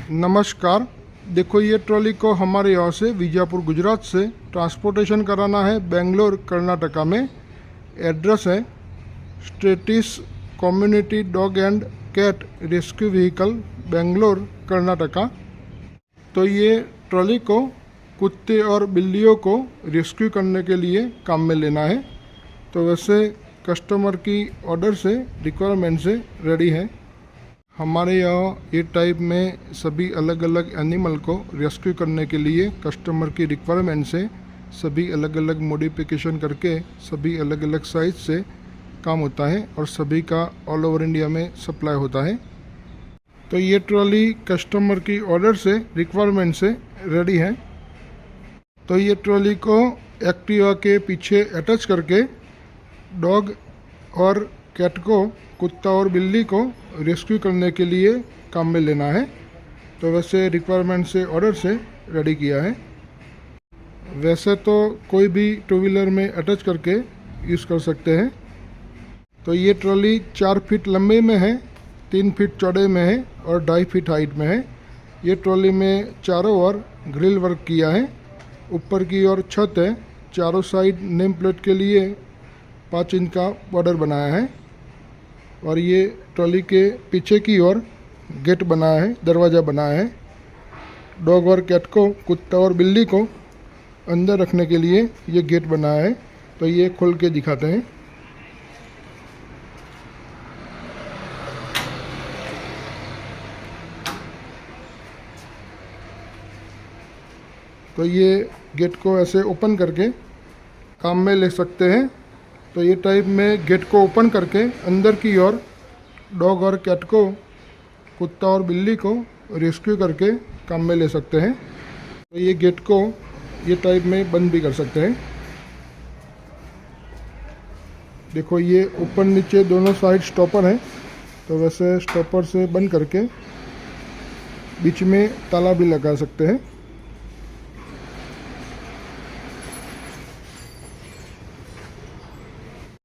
नमस्कार। देखो ये ट्रॉली को हमारे यहाँ से विजापुर गुजरात से ट्रांसपोर्टेशन कराना है बेंगलोर कर्नाटका में। एड्रेस है स्टेटिस community dog and cat rescue vehicle Bangalore Karnataka. तो ये ट्रॉली को कुत्ते और बिल्लियों को रेस्क्यू करने के लिए काम में लेना है। तो वैसे कस्टमर की ऑर्डर से रिक्वायरमेंट से रेडी है। हमारे यहाँ ये टाइप में सभी अलग अलग एनिमल को रेस्क्यू करने के लिए कस्टमर की रिक्वायरमेंट से सभी अलग अलग मॉडिफिकेशन करके सभी अलग अलग साइज से काम होता है और सभी का ऑल ओवर इंडिया में सप्लाई होता है। तो ये ट्रॉली कस्टमर की ऑर्डर से रिक्वायरमेंट से रेडी है। तो ये ट्रॉली को एक्टिवा के पीछे अटैच करके डॉग और कैट को, कुत्ता और बिल्ली को रेस्क्यू करने के लिए काम में लेना है। तो वैसे रिक्वायरमेंट से ऑर्डर से रेडी किया है। वैसे तो कोई भी टू व्हीलर में अटैच करके यूज़ कर सकते हैं। तो ये ट्रॉली 4 फीट लंबे में है, 3 फीट चौड़े में है और 2.5 फीट हाइट में है। ये ट्रॉली में चारों ओर ग्रिल वर्क किया है। ऊपर की ओर छत है। चारों साइड नेम प्लेट के लिए 5 इंच का बॉर्डर बनाया है। और ये ट्रॉली के पीछे की ओर गेट बनाया है, दरवाज़ा बनाया है। डॉग और कैट को, कुत्ता और बिल्ली को अंदर रखने के लिए ये गेट बनाया है। तो ये खोल के दिखाते हैं। तो ये गेट को ऐसे ओपन करके काम में ले सकते हैं। तो ये टाइप में गेट को ओपन करके अंदर की ओर डॉग और कैट को, कुत्ता और बिल्ली को रेस्क्यू करके काम में ले सकते हैं। तो ये गेट को ये टाइप में बंद भी कर सकते हैं। देखो ये ऊपर नीचे दोनों साइड स्टॉपर है। तो वैसे स्टॉपर से बंद करके बीच में ताला भी लगा सकते हैं।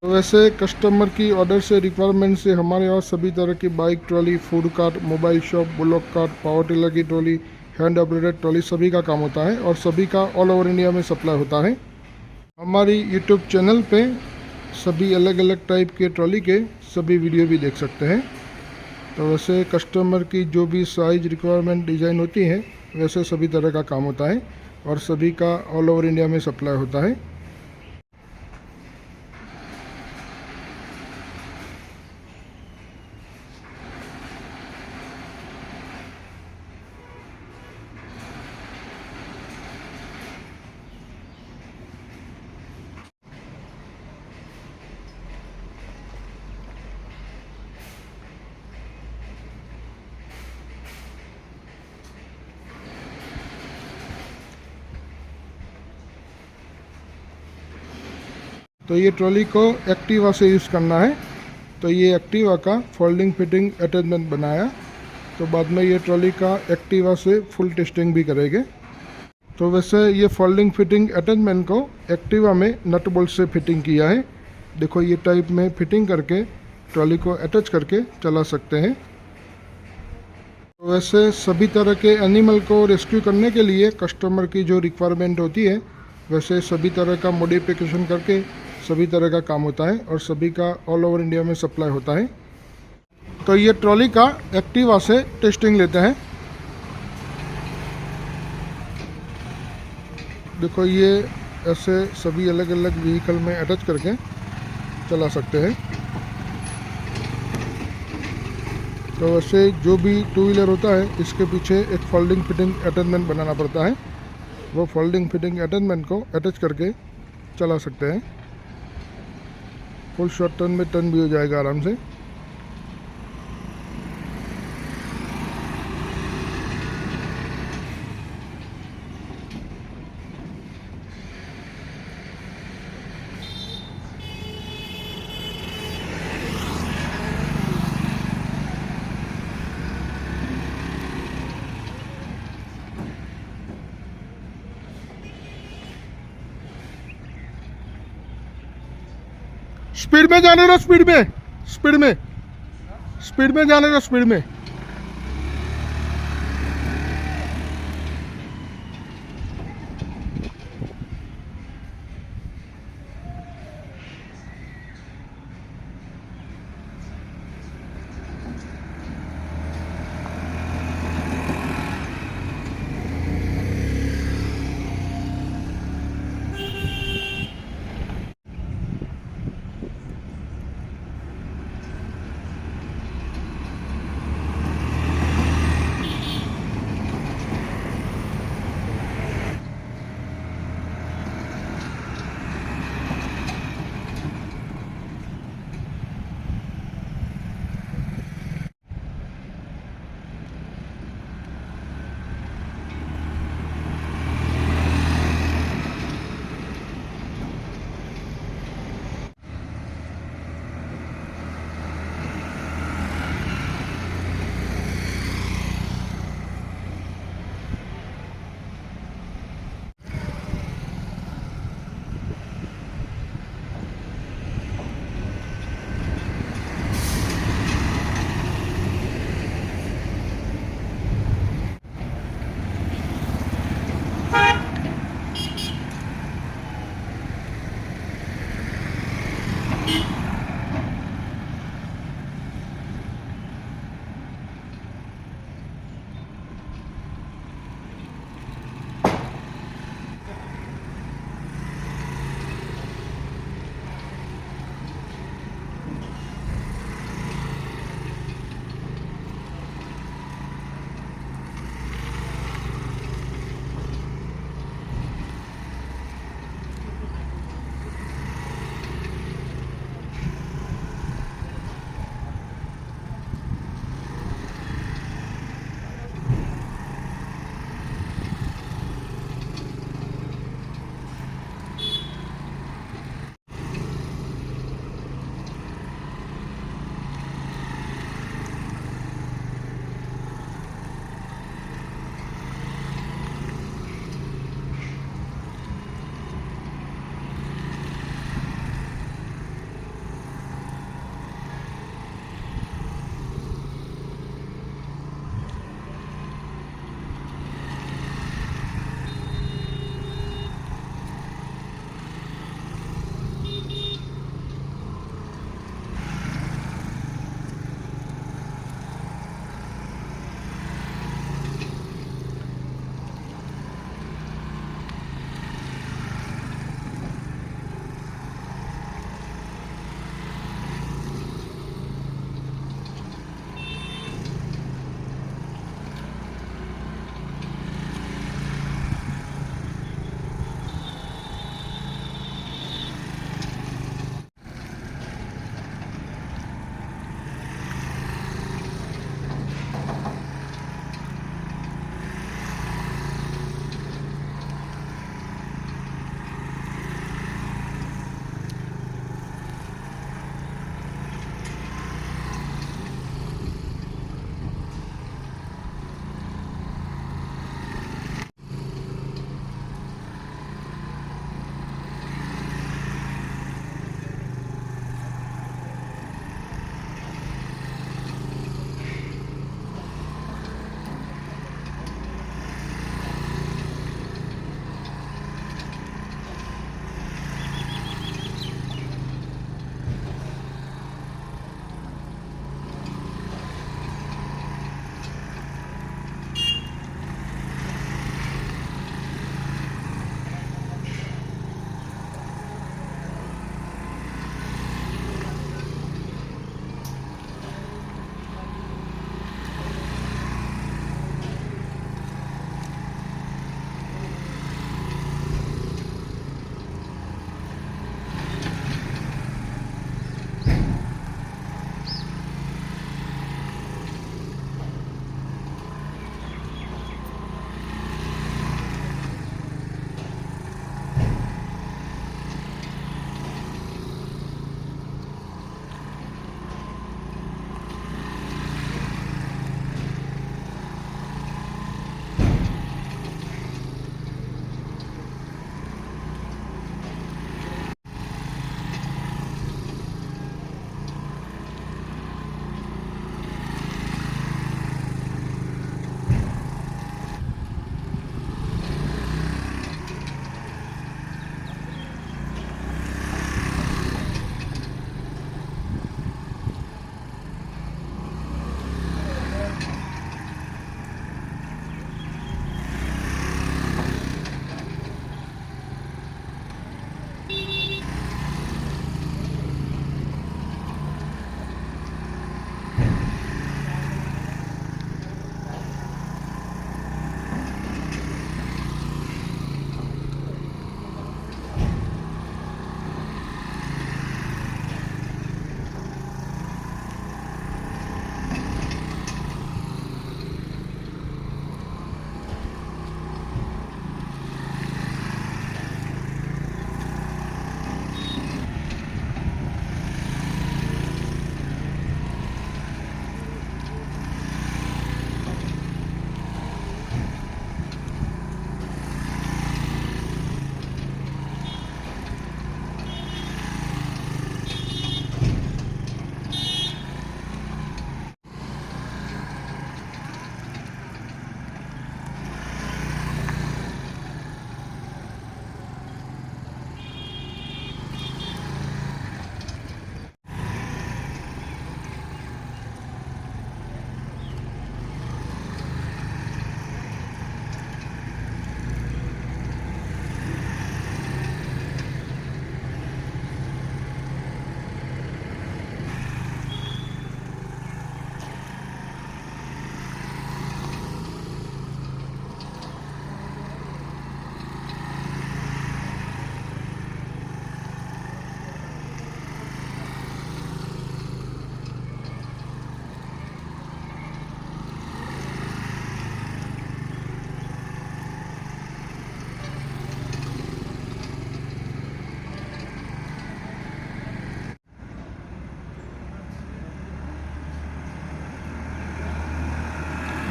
तो वैसे कस्टमर की ऑर्डर से रिक्वायरमेंट से हमारे यहाँ सभी तरह की bike trolley, food cart, mobile shop, block cart, power tiller की ट्रॉली, हैंड ऑपरेटेड ट्रॉली सभी का काम होता है और सभी का ऑल ओवर इंडिया में सप्लाई होता है। हमारी यूट्यूब चैनल पे सभी अलग अलग टाइप के ट्रॉली के सभी वीडियो भी देख सकते हैं। तो वैसे कस्टमर की जो भी साइज रिक्वायरमेंट डिज़ाइन होती है वैसे सभी तरह का काम होता है और सभी का ऑल ओवर इंडिया में सप्लाई होता है। तो ये ट्रॉली को एक्टिवा से यूज़ करना है। तो ये एक्टिवा का फोल्डिंग फिटिंग अटैचमेंट बनाया। तो बाद में ये ट्रॉली का एक्टिवा से फुल टेस्टिंग भी करेंगे। तो वैसे ये फोल्डिंग फिटिंग अटैचमेंट को एक्टिवा में नट बोल्ट से फिटिंग किया है। देखो ये टाइप में फिटिंग करके ट्रॉली को अटैच करके चला सकते हैं। तो वैसे सभी तरह के एनिमल को रेस्क्यू करने के लिए कस्टमर की जो रिक्वायरमेंट होती है वैसे सभी तरह का मॉडिफिकेशन करके सभी तरह का काम होता है और सभी का ऑल ओवर इंडिया में सप्लाई होता है। तो ये ट्रॉली का एक्टिवा से टेस्टिंग लेते हैं। देखो ये ऐसे सभी अलग अलग व्हीकल में अटैच करके चला सकते हैं। तो वैसे जो भी टू व्हीलर होता है इसके पीछे एक फोल्डिंग फिटिंग अटैचमेंट बनाना पड़ता है। वो फोल्डिंग फिटिंग अटैचमेंट को अटैच करके चला सकते हैं। फुल शॉर्ट टर्न में टर्न भी हो जाएगा आराम से। स्पीड में जाने दो, स्पीड में, स्पीड में, स्पीड में जाने दो, स्पीड में।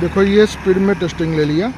देखो ये स्पीड में टेस्टिंग ले लिया।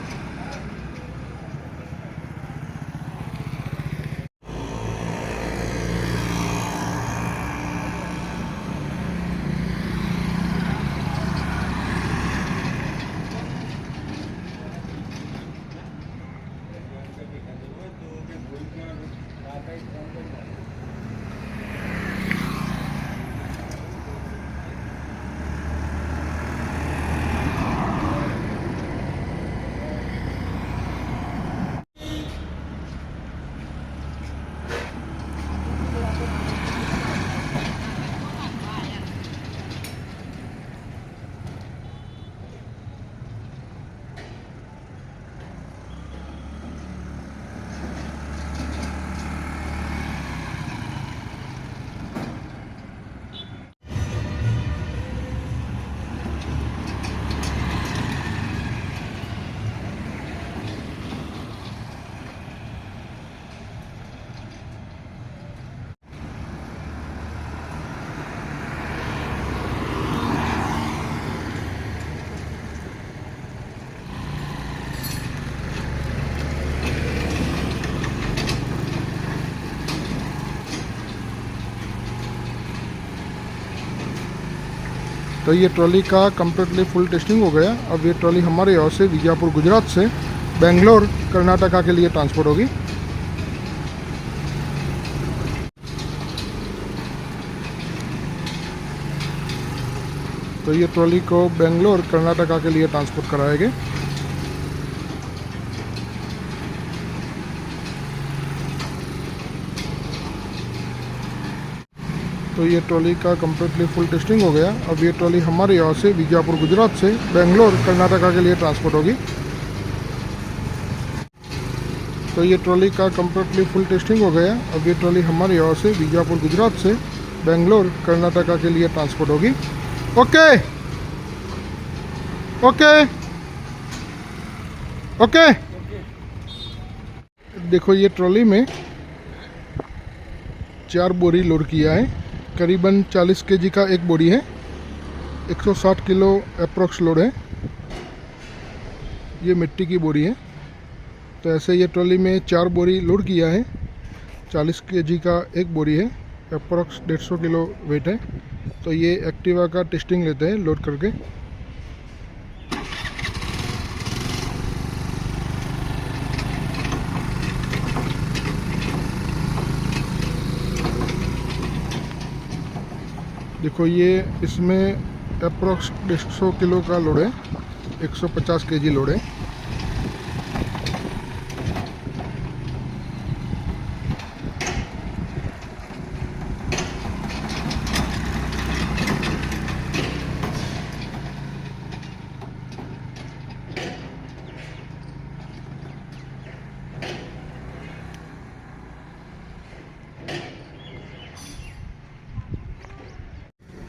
तो ये ट्रॉली का कम्प्लीटली फुल टेस्टिंग हो गया। अब ये ट्रॉली हमारे यहाँ से विजयपुर गुजरात से बेंगलोर कर्नाटका के लिए ट्रांसपोर्ट होगी। तो ये ट्रॉली को बेंगलोर कर्नाटका के लिए ट्रांसपोर्ट कराएंगे। तो ये ट्रॉली का कम्प्लीटली फुल टेस्टिंग हो गया। अब ये ट्रॉली हमारे यहाँ से विजयपुर गुजरात से बेंगलोर कर्नाटका के लिए ट्रांसपोर्ट होगी। तो ये ट्रॉली का कम्प्लीटली फुल टेस्टिंग हो गया। अब ये ट्रॉली हमारे यहाँ से विजयपुर गुजरात से बेंगलोर कर्नाटका के लिए ट्रांसपोर्ट होगी। Okay okay okay. देखो ये ट्रॉली में 4 बोरी लोड किया है। करीबन 40 केजी का एक बोरी है। 160 किलो अप्रोक्स लोड है। ये मिट्टी की बोरी है। तो ऐसे ये ट्रॉली में 4 बोरी लोड किया है। 40 केजी का एक बोरी है। अप्रोक्स 150 किलो वेट है। तो ये एक्टिवा का टेस्टिंग लेते हैं लोड करके। देखो ये इसमें अप्रोक्स 150 किलो का लोड है। 150 केजी लोड है।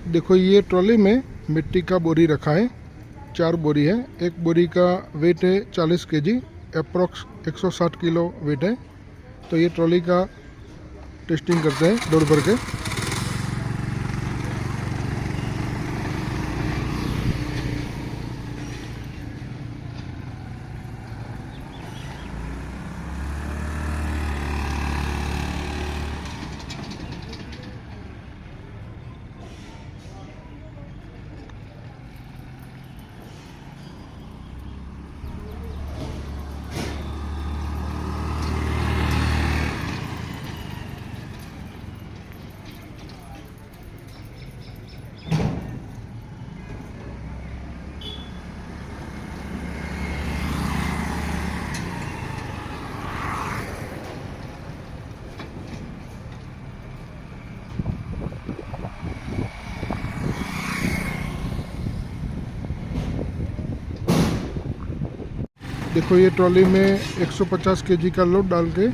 देखो ये ट्रॉली में मिट्टी का बोरी रखा है। 4 बोरी है। एक बोरी का वेट है 40 केजी। अप्रोक्स 160 किलो वेट है। तो ये ट्रॉली का टेस्टिंग करते हैं लोड भर के। देखो ये ट्रॉली में 150 केजी का लोड डाल के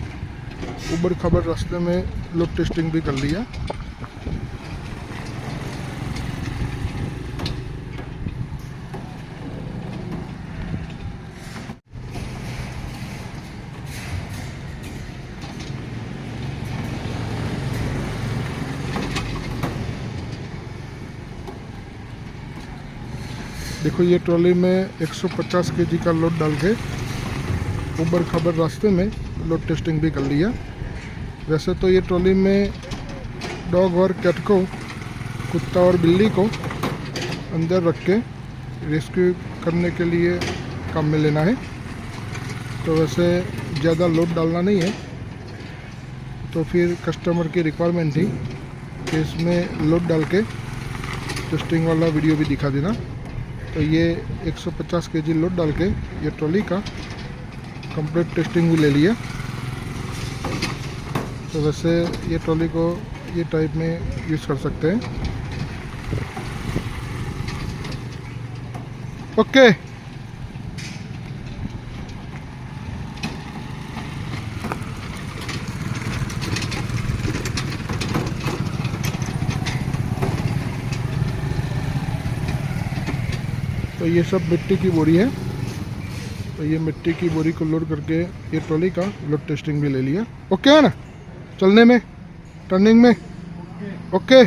ऊबड़ खाबड़ रास्ते में लोड टेस्टिंग भी कर लिया। देखो ये ट्रॉली में 150 केजी का लोड डाल के ऊबर खबर रास्ते में लोड टेस्टिंग भी कर लिया। वैसे तो ये ट्रॉली में डॉग और कैट को, कुत्ता और बिल्ली को अंदर रख के रेस्क्यू करने के लिए काम में लेना है, तो वैसे ज़्यादा लोड डालना नहीं है। तो फिर कस्टमर की रिक्वायरमेंट थी कि इसमें लोड डाल के टेस्टिंग वाला वीडियो भी दिखा देना। तो ये 150 केजी लोड डाल के ये ट्रॉली का कंप्लीट टेस्टिंग भी ले लिया। तो वैसे ये ट्रॉली को ये टाइप में यूज़ कर सकते हैं। ओके, तो ये सब मिट्टी की बोरी है। तो ये मिट्टी की बोरी को लोड करके ये ट्रॉली का लोड टेस्टिंग भी ले लिया। ओके है ना, चलने में, टर्निंग में। ओके।